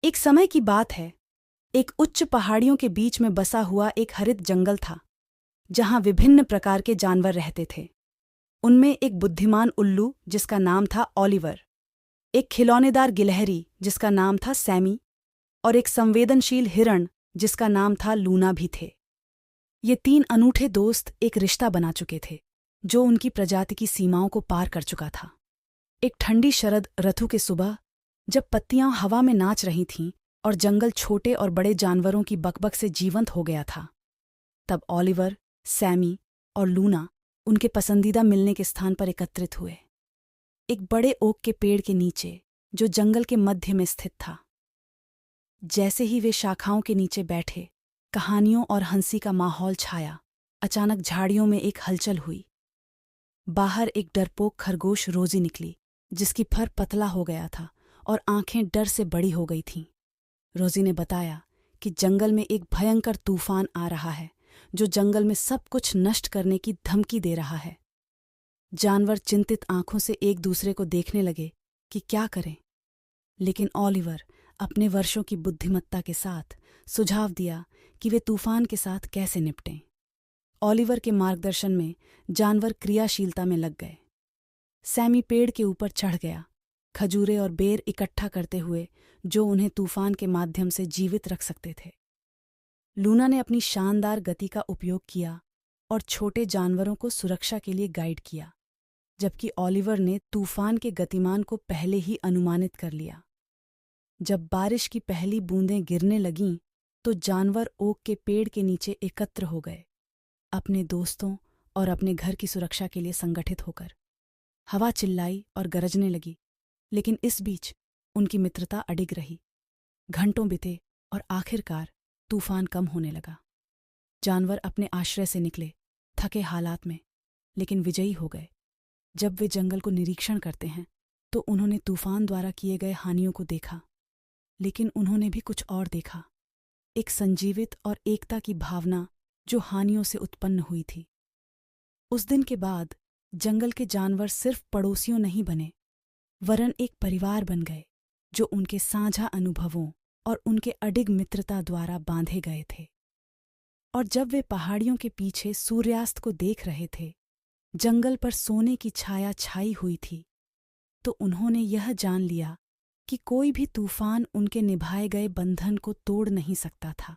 एक समय की बात है। एक उच्च पहाड़ियों के बीच में बसा हुआ एक हरित जंगल था, जहां विभिन्न प्रकार के जानवर रहते थे। उनमें एक बुद्धिमान उल्लू जिसका नाम था ओलिवर, एक खिलौनेदार गिलहरी जिसका नाम था सैमी, और एक संवेदनशील हिरण जिसका नाम था लूना भी थे। ये तीन अनूठे दोस्त एक रिश्ता बना चुके थे, जो उनकी प्रजाति की सीमाओं को पार कर चुका था। एक ठंडी शरद ऋतु के सुबह, जब पत्तियां हवा में नाच रही थीं और जंगल छोटे और बड़े जानवरों की बकबक से जीवंत हो गया था, तब ओलिवर, सैमी और लूना उनके पसंदीदा मिलने के स्थान पर एकत्रित हुए। एक बड़े ओक के पेड़ के नीचे, जो जंगल के मध्य में स्थित था। जैसे ही वे शाखाओं के नीचे बैठे, कहानियों और हंसी का माहौल छाया। अचानक झाड़ियों में एक हलचल हुई। बाहर एक डरपोक खरगोश रोजी निकली, जिसकी फर पतला हो गया था और आंखें डर से बड़ी हो गई थीं। रोजी ने बताया कि जंगल में एक भयंकर तूफान आ रहा है, जो जंगल में सब कुछ नष्ट करने की धमकी दे रहा है। जानवर चिंतित आंखों से एक दूसरे को देखने लगे कि क्या करें, लेकिन ओलिवर अपने वर्षों की बुद्धिमत्ता के साथ सुझाव दिया कि वे तूफान के साथ कैसे निपटें। ओलिवर के मार्गदर्शन में जानवर क्रियाशीलता में लग गए। सैमी पेड़ के ऊपर चढ़ गया, खजूरें और बेर इकट्ठा करते हुए, जो उन्हें तूफान के माध्यम से जीवित रख सकते थे। लूना ने अपनी शानदार गति का उपयोग किया और छोटे जानवरों को सुरक्षा के लिए गाइड किया, जबकि ओलिवर ने तूफान के गतिमान को पहले ही अनुमानित कर लिया। जब बारिश की पहली बूंदें गिरने लगीं, तो जानवर ओक के पेड़ के नीचे एकत्र हो गए, अपने दोस्तों और अपने घर की सुरक्षा के लिए संगठित होकर। हवा चिल्लाई और गरजने लगी, लेकिन इस बीच उनकी मित्रता अडिग रही। घंटों बीते और आखिरकार तूफान कम होने लगा। जानवर अपने आश्रय से निकले, थके हालात में, लेकिन विजयी हो गए। जब वे जंगल को निरीक्षण करते हैं, तो उन्होंने तूफान द्वारा किए गए हानियों को देखा, लेकिन उन्होंने भी कुछ और देखा, एक संजीवित और एकता की भावना जो हानियों से उत्पन्न हुई थी। उस दिन के बाद जंगल के जानवर सिर्फ पड़ोसियों नहीं बने, वरन एक परिवार बन गए, जो उनके साझा अनुभवों और उनके अडिग मित्रता द्वारा बांधे गए थे। और जब वे पहाड़ियों के पीछे सूर्यास्त को देख रहे थे, जंगल पर सोने की छाया छाई हुई थी, तो उन्होंने यह जान लिया कि कोई भी तूफान उनके निभाए गए बंधन को तोड़ नहीं सकता था।